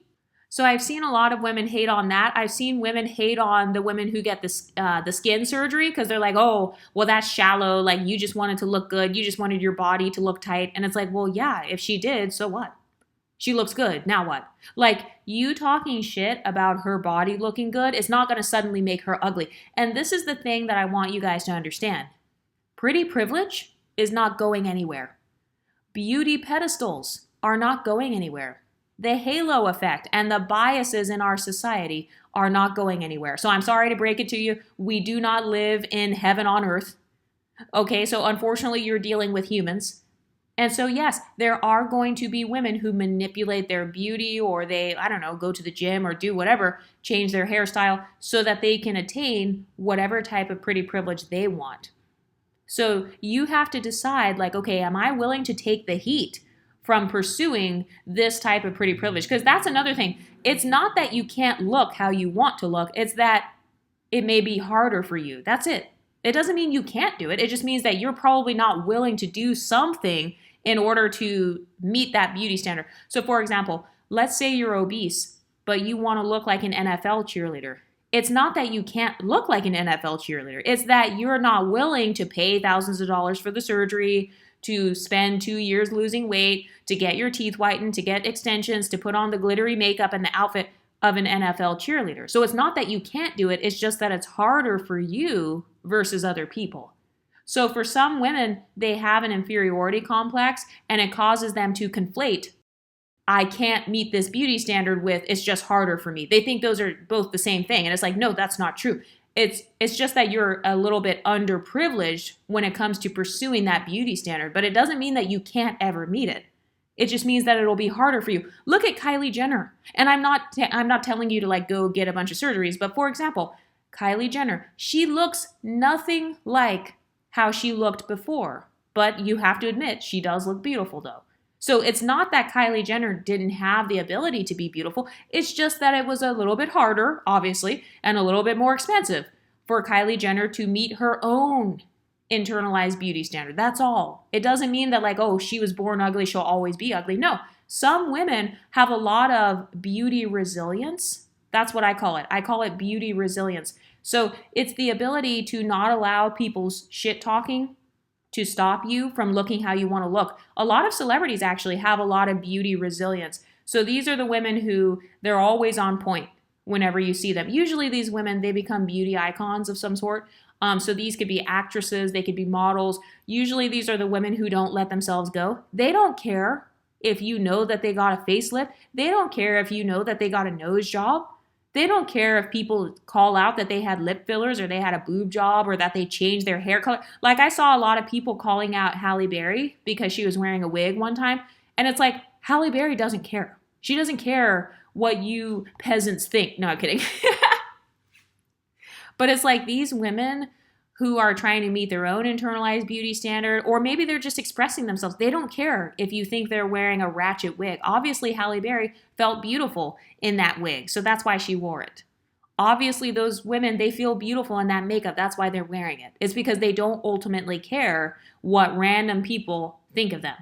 So I've seen a lot of women hate on that. I've seen women hate on the women who get the skin surgery because they're like, oh, well, that's shallow. Like, you just wanted to look good. You just wanted your body to look tight. And it's like, well, yeah, if she did, so what? She looks good. Now what? Like, you talking shit about her body looking good is not going to suddenly make her ugly. And this is the thing that I want you guys to understand. Pretty privilege is not going anywhere. Beauty pedestals are not going anywhere. The halo effect and the biases in our society are not going anywhere. So I'm sorry to break it to you. We do not live in heaven on earth. Okay, so unfortunately you're dealing with humans. And so yes, there are going to be women who manipulate their beauty, or they, I don't know, go to the gym or do whatever, change their hairstyle so that they can attain whatever type of pretty privilege they want. So you have to decide, like, okay, am I willing to take the heat from pursuing this type of pretty privilege? Because that's another thing. It's not that you can't look how you want to look. It's that it may be harder for you. That's it. It doesn't mean you can't do it. It just means that you're probably not willing to do something in order to meet that beauty standard. So for example, let's say you're obese, but you want to look like an NFL cheerleader. It's not that you can't look like an NFL cheerleader. It's that you're not willing to pay thousands of dollars for the surgery, to spend 2 years losing weight, to get your teeth whitened, to get extensions, to put on the glittery makeup and the outfit of an NFL cheerleader. So it's not that you can't do it. It's just that it's harder for you versus other people. So for some women, they have an inferiority complex and it causes them to conflate, I can't meet this beauty standard with, it's just harder for me. They think those are both the same thing. And it's like, no, that's not true. It's just that you're a little bit underprivileged when it comes to pursuing that beauty standard, but it doesn't mean that you can't ever meet it. It just means that it'll be harder for you. Look at Kylie Jenner. And I'm not telling you to like go get a bunch of surgeries, but for example, Kylie Jenner, she looks nothing like how she looked before, but you have to admit she does look beautiful though. So it's not that Kylie Jenner didn't have the ability to be beautiful. It's just that it was a little bit harder, obviously, and a little bit more expensive for Kylie Jenner to meet her own internalized beauty standard. That's all. It doesn't mean that like, oh, she was born ugly, she'll always be ugly. No, some women have a lot of beauty resilience. That's what I call it. I call it beauty resilience. So it's the ability to not allow people's shit talking to stop you from looking how you want to look. A lot of celebrities actually have a lot of beauty resilience. So these are the women who they're always on point whenever you see them. Usually these women, they become beauty icons of some sort. So these could be actresses, they could be models. Usually these are the women who don't let themselves go. They don't care if you know that they got a facelift. They don't care if you know that they got a nose job. They don't care if people call out that they had lip fillers or they had a boob job or that they changed their hair color. Like I saw a lot of people calling out Halle Berry because she was wearing a wig one time. And it's like, Halle Berry doesn't care. She doesn't care what you peasants think. No, I'm kidding. But it's like these women who are trying to meet their own internalized beauty standard, or maybe they're just expressing themselves. They don't care if you think they're wearing a ratchet wig. Obviously, Halle Berry felt beautiful in that wig, so that's why she wore it. Obviously, those women, they feel beautiful in that makeup. That's why they're wearing it. It's because they don't ultimately care what random people think of them.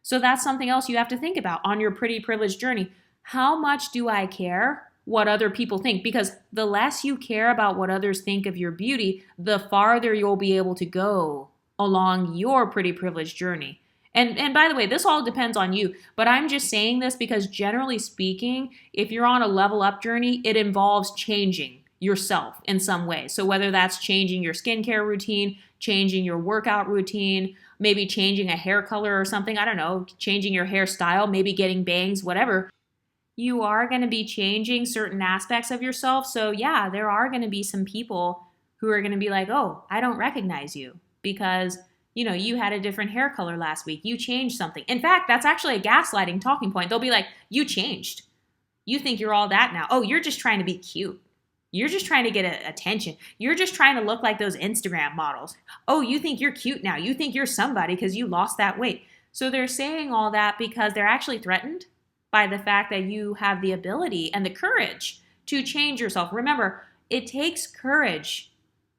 So that's something else you have to think about on your pretty privileged journey. How much do I care what other people think? Because the less you care about what others think of your beauty, the farther you'll be able to go along your pretty privileged journey. And by the way, this all depends on you, but I'm just saying this because generally speaking, if you're on a level up journey, it involves changing yourself in some way. So whether that's changing your skincare routine, changing your workout routine, maybe changing a hair color or something, I don't know, changing your hairstyle, maybe getting bangs, whatever, you are going to be changing certain aspects of yourself. So yeah, there are going to be some people who are going to be like, oh, I don't recognize you because, you know, you had a different hair color last week. You changed something. In fact, that's actually a gaslighting talking point. They'll be like, you changed. You think you're all that now. Oh, you're just trying to be cute. You're just trying to get attention. You're just trying to look like those Instagram models. Oh, you think you're cute now. You think you're somebody because you lost that weight. So they're saying all that because they're actually threatened by the fact that you have the ability and the courage to change yourself. Remember, it takes courage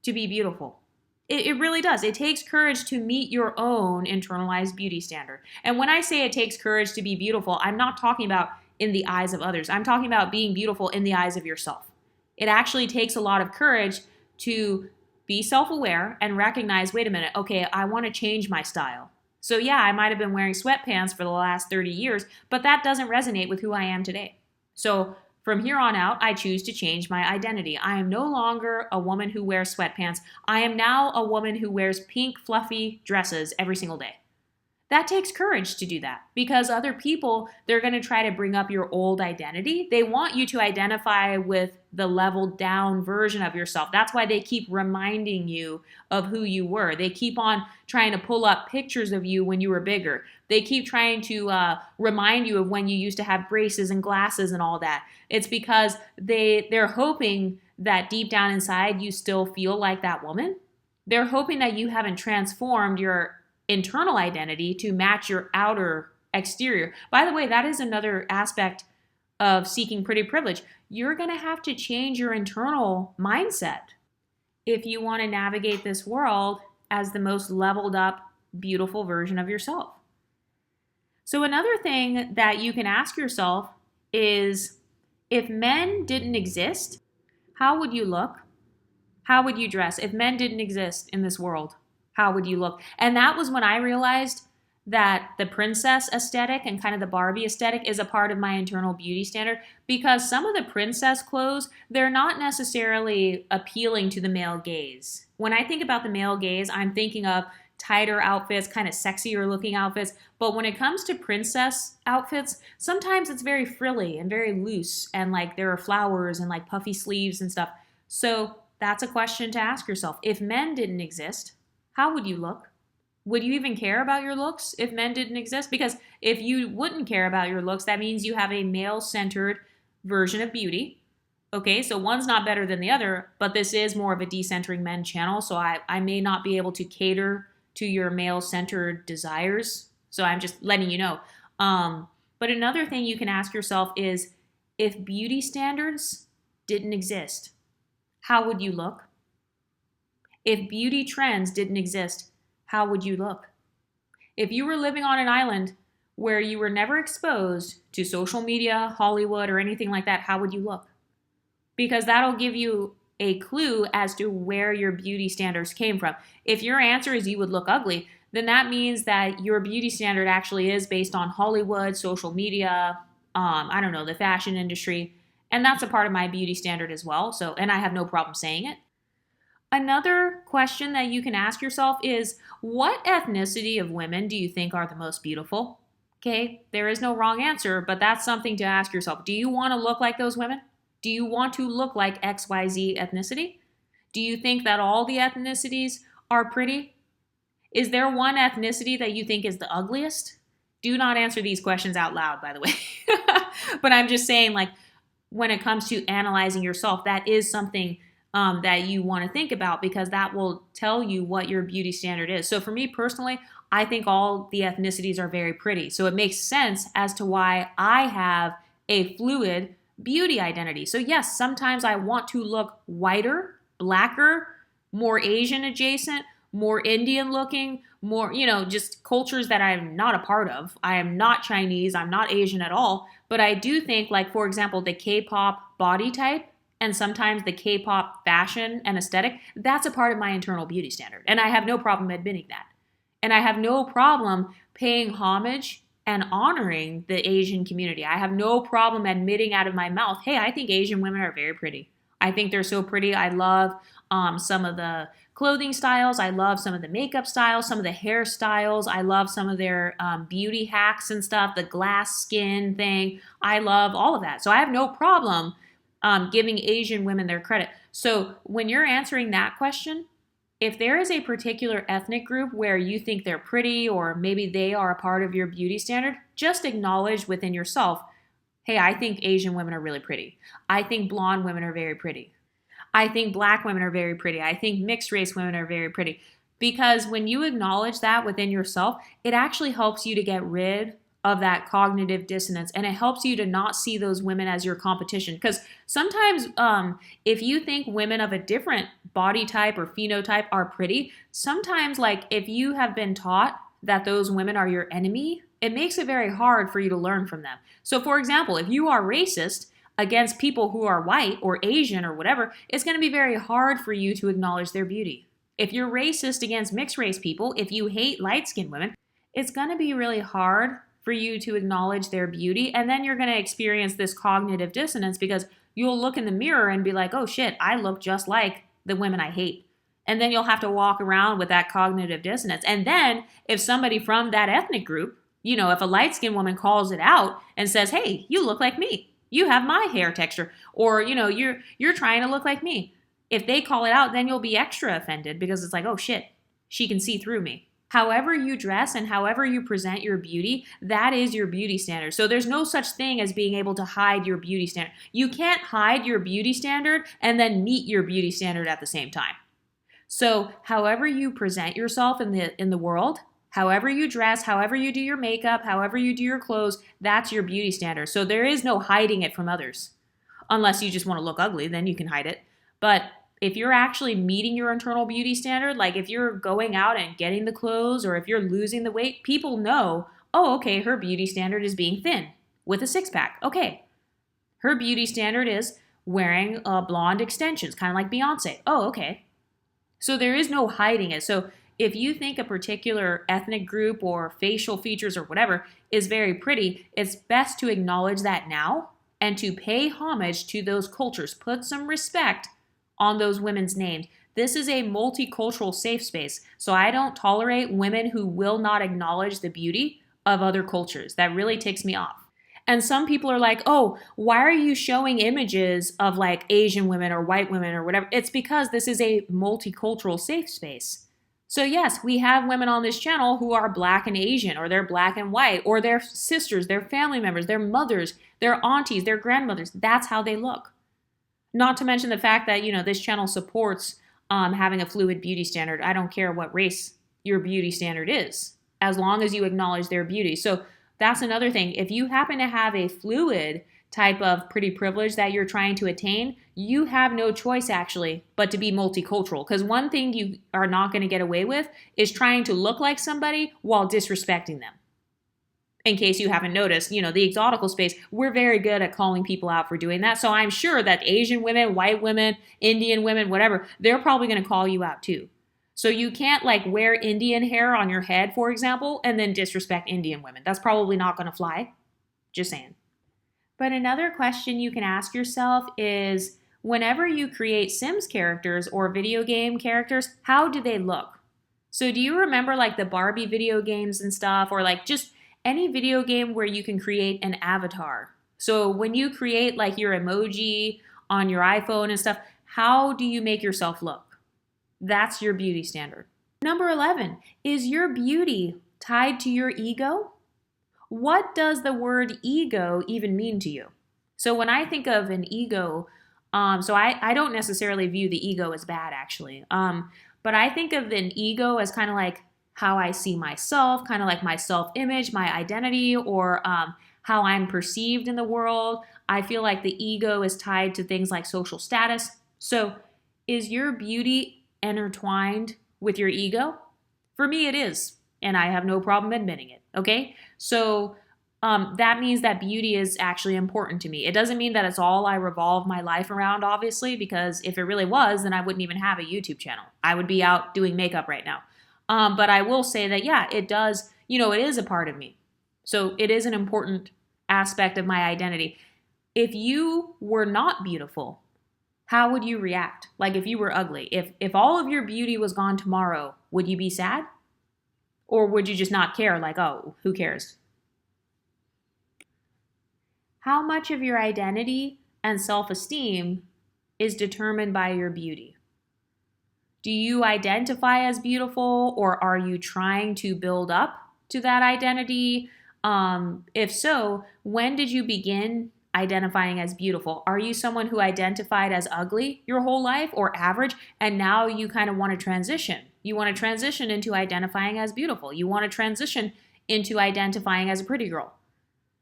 to be beautiful. It really does. It takes courage to meet your own internalized beauty standard. And when I say it takes courage to be beautiful, I'm not talking about in the eyes of others. I'm talking about being beautiful in the eyes of yourself. It actually takes a lot of courage to be self-aware and recognize, wait a minute, okay, I want to change my style. So yeah, I might have been wearing sweatpants for the last 30 years, but that doesn't resonate with who I am today. So from here on out, I choose to change my identity. I am no longer a woman who wears sweatpants. I am now a woman who wears pink, fluffy dresses every single day. That takes courage to do that because other people, they're going to try to bring up your old identity. They want you to identify with the leveled down version of yourself. That's why they keep reminding you of who you were. They keep on trying to pull up pictures of you when you were bigger. They keep trying to remind you of when you used to have braces and glasses and all that. It's because they're hoping that deep down inside you still feel like that woman. They're hoping that you haven't transformed your internal identity to match your outer exterior. By the way, that is another aspect of seeking pretty privilege. You're going to have to change your internal mindset. if you want to navigate this world as the most leveled up, beautiful version of yourself. So another thing that you can ask yourself is, if men didn't exist, how would you look? How would you dress? If men didn't exist in this world, how would you look? And that was when I realized that the princess aesthetic and kind of the Barbie aesthetic is a part of my internal beauty standard, because some of the princess clothes, they're not necessarily appealing to the male gaze. When I think about the male gaze, I'm thinking of tighter outfits, kind of sexier looking outfits. But when it comes to princess outfits, sometimes it's very frilly and very loose, and like there are flowers and like puffy sleeves and stuff. So that's a question to ask yourself. If men didn't exist, how would you look? Would you even care about your looks if men didn't exist? Because if you wouldn't care about your looks, that means you have a male-centered version of beauty. Okay, so one's not better than the other, but this is more of a decentering men channel, so I may not be able to cater to your male-centered desires. So I'm just letting you know. But another thing you can ask yourself is, if beauty standards didn't exist, how would you look? If beauty trends didn't exist, how would you look? If you were living on an island where you were never exposed to social media, Hollywood, or anything like that, how would you look? Because that'll give you a clue as to where your beauty standards came from. If your answer is you would look ugly, then that means that your beauty standard actually is based on Hollywood, social media, I don't know, the fashion industry. And that's a part of my beauty standard as well. So, and I have no problem saying it. Another question that you can ask yourself is, what ethnicity of women do you think are the most beautiful? Okay, there is no wrong answer, but that's something to ask yourself. Do you want to look like those women? Do you want to look like XYZ ethnicity? Do you think that all the ethnicities are pretty? Is there one ethnicity that you think is the ugliest? Do not answer these questions out loud, by the way. But I'm just saying, like, when it comes to analyzing yourself, that is something that you want to think about, because that will tell you what your beauty standard is. So for me personally, I think all the ethnicities are very pretty. So it makes sense as to why I have a fluid beauty identity. So yes, sometimes I want to look whiter, blacker, more Asian adjacent, more Indian looking, more, just cultures that I'm not a part of. I am not Chinese, I'm not Asian at all, but I do think, like, for example, the K-pop body type and sometimes the K-pop fashion and aesthetic, that's a part of my internal beauty standard. And I have no problem admitting that. And I have no problem paying homage and honoring the Asian community. I have no problem admitting out of my mouth, hey, I think Asian women are very pretty. I think they're so pretty. I love some of the clothing styles. I love some of the makeup styles, some of the hairstyles. I love some of their beauty hacks and stuff, the glass skin thing. I love all of that. So I have no problem giving Asian women their credit. So when you're answering that question, if there is a particular ethnic group where you think they're pretty, or maybe they are a part of your beauty standard, just acknowledge within yourself, hey, I think Asian women are really pretty. I think blonde women are very pretty. I think black women are very pretty. I think mixed race women are very pretty. Because when you acknowledge that within yourself, it actually helps you to get rid of that cognitive dissonance, and it helps you to not see those women as your competition. Because sometimes if you think women of a different body type or phenotype are pretty, sometimes, like, if you have been taught that those women are your enemy, it makes it very hard for you to learn from them. So for example, if you are racist against people who are white or Asian or whatever, it's going to be very hard for you to acknowledge their beauty. If you're racist against mixed race people, if you hate light-skinned women, it's going to be really hard for you to acknowledge their beauty. And then you're going to experience this cognitive dissonance, because you'll look in the mirror and be like, oh shit, I look just like the women I hate. And then you'll have to walk around with that cognitive dissonance. And then if somebody from that ethnic group, if a light-skinned woman calls it out and says, hey, you look like me, you have my hair texture, or, you're trying to look like me. If they call it out, then you'll be extra offended, because it's like, oh shit, she can see through me. However you dress and however you present your beauty, that is your beauty standard. So there's no such thing as being able to hide your beauty standard. You can't hide your beauty standard and then meet your beauty standard at the same time. So however you present yourself in the world, however you dress, however you do your makeup, however you do your clothes, that's your beauty standard. So there is no hiding it from others. Unless you just want to look ugly, then you can hide it. But if you're actually meeting your internal beauty standard, like if you're going out and getting the clothes or if you're losing the weight, people know, oh, okay, her beauty standard is being thin with a six pack. Okay. Her beauty standard is wearing blonde extensions, kind of like Beyonce. Oh, okay. So there is no hiding it. So if you think a particular ethnic group or facial features or whatever is very pretty, it's best to acknowledge that now and to pay homage to those cultures. Put some respect on those women's names. This is a multicultural safe space. So I don't tolerate women who will not acknowledge the beauty of other cultures. That really ticks me off. And some people are like, oh, why are you showing images of like Asian women or white women or whatever? It's because this is a multicultural safe space. So yes, we have women on this channel who are black and Asian, or they're black and white, or their sisters, their family members, their mothers, their aunties, their grandmothers. That's how they look. Not to mention the fact that, this channel supports having a fluid beauty standard. I don't care what race your beauty standard is, as long as you acknowledge their beauty. So that's another thing. If you happen to have a fluid type of pretty privilege that you're trying to attain, you have no choice actually but to be multicultural. Because one thing you are not going to get away with is trying to look like somebody while disrespecting them. In case you haven't noticed, the exotical space, we're very good at calling people out for doing that. So I'm sure that Asian women, white women, Indian women, whatever, they're probably going to call you out too. So you can't like wear Indian hair on your head, for example, and then disrespect Indian women. That's probably not going to fly. Just saying. But another question you can ask yourself is, whenever you create Sims characters or video game characters, how do they look? So do you remember like the Barbie video games and stuff, or like just any video game where you can create an avatar? So when you create like your emoji on your iPhone and stuff, how do you make yourself look? That's your beauty standard. Number 11, is your beauty tied to your ego? What does the word ego even mean to you? So when I think of an ego, so I don't necessarily view the ego as bad actually, but I think of an ego as kind of like how I see myself, kind of like my self-image, my identity, or how I'm perceived in the world. I feel like the ego is tied to things like social status. So is your beauty intertwined with your ego? For me, it is, and I have no problem admitting it, okay? So that means that beauty is actually important to me. It doesn't mean that it's all I revolve my life around, obviously, because if it really was, then I wouldn't even have a YouTube channel. I would be out doing makeup right now. But I will say that, yeah, it does, it is a part of me. So it is an important aspect of my identity. If you were not beautiful, how would you react? Like if you were ugly, if all of your beauty was gone tomorrow, would you be sad? Or would you just not care? Like, oh, who cares? How much of your identity and self-esteem is determined by your beauty? Do you identify as beautiful, or are you trying to build up to that identity? If so, when did you begin identifying as beautiful? Are you someone who identified as ugly your whole life, or average, and now you kind of want to transition? You want to transition into identifying as beautiful. You want to transition into identifying as a pretty girl.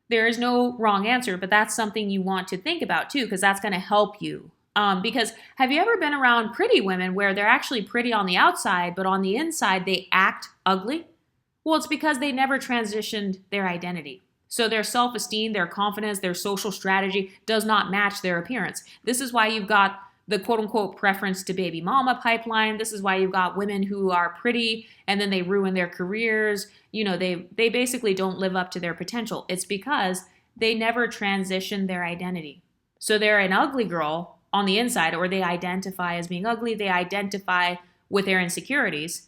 There is no wrong answer, but that's something you want to think about too, because that's going to help you. Because have you ever been around pretty women where they're actually pretty on the outside, but on the inside they act ugly? Well, it's because they never transitioned their identity. So their self-esteem, their confidence, their social strategy does not match their appearance. This is why you've got the quote-unquote preference to baby mama pipeline. This is why you've got women who are pretty and then they ruin their careers. They basically don't live up to their potential. It's because they never transitioned their identity. So they're an ugly girl on the inside, or they identify as being ugly. They identify with their insecurities.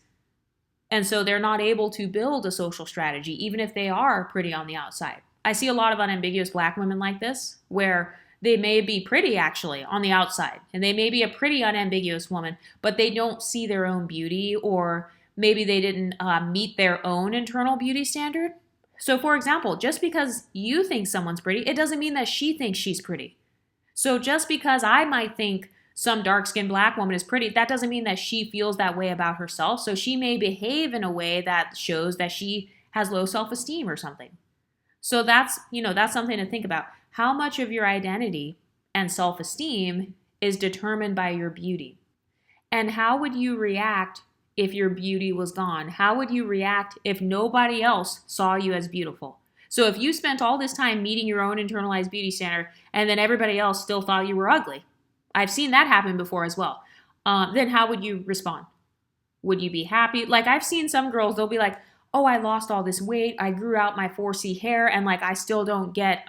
And so they're not able to build a social strategy, even if they are pretty on the outside. I see a lot of unambiguous black women like this, where they may be pretty actually on the outside, and they may be a pretty unambiguous woman, but they don't see their own beauty, or maybe they didn't meet their own internal beauty standard. So for example, just because you think someone's pretty, it doesn't mean that she thinks she's pretty. So just because I might think some dark-skinned black woman is pretty, that doesn't mean that she feels that way about herself. So she may behave in a way that shows that she has low self-esteem or something. So that's something to think about. How much of your identity and self-esteem is determined by your beauty? And how would you react if your beauty was gone? How would you react if nobody else saw you as beautiful? So if you spent all this time meeting your own internalized beauty standard and then everybody else still thought you were ugly, I've seen that happen before as well. Then how would you respond? Would you be happy? Like I've seen some girls, they'll be like, oh, I lost all this weight. I grew out my 4C hair and like I still don't get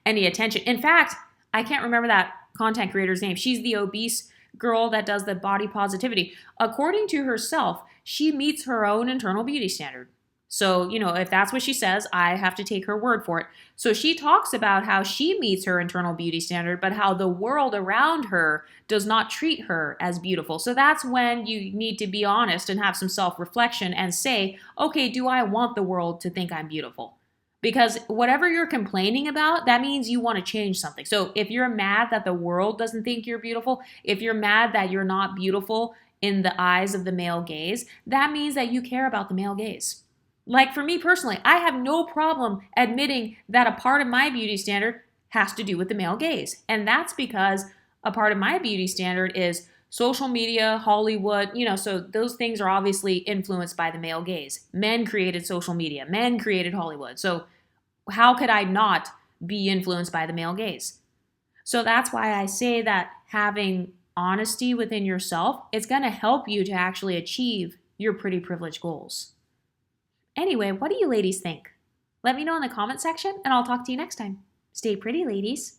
any attention. In fact, I can't remember that content creator's name. She's the obese girl that does the body positivity. According to herself, she meets her own internal beauty standard. So, if that's what she says, I have to take her word for it. So she talks about how she meets her internal beauty standard, but how the world around her does not treat her as beautiful. So that's when you need to be honest and have some self-reflection and say, okay, do I want the world to think I'm beautiful? Because whatever you're complaining about, that means you want to change something. So if you're mad that the world doesn't think you're beautiful, if you're mad that you're not beautiful in the eyes of the male gaze, that means that you care about the male gaze. Like for me personally, I have no problem admitting that a part of my beauty standard has to do with the male gaze. And that's because a part of my beauty standard is social media, Hollywood, so those things are obviously influenced by the male gaze. Men created social media, men created Hollywood. So how could I not be influenced by the male gaze? So that's why I say that having honesty within yourself, it's going to help you to actually achieve your pretty privilege goals. Anyway, what do you ladies think? Let me know in the comment section and I'll talk to you next time. Stay pretty, ladies.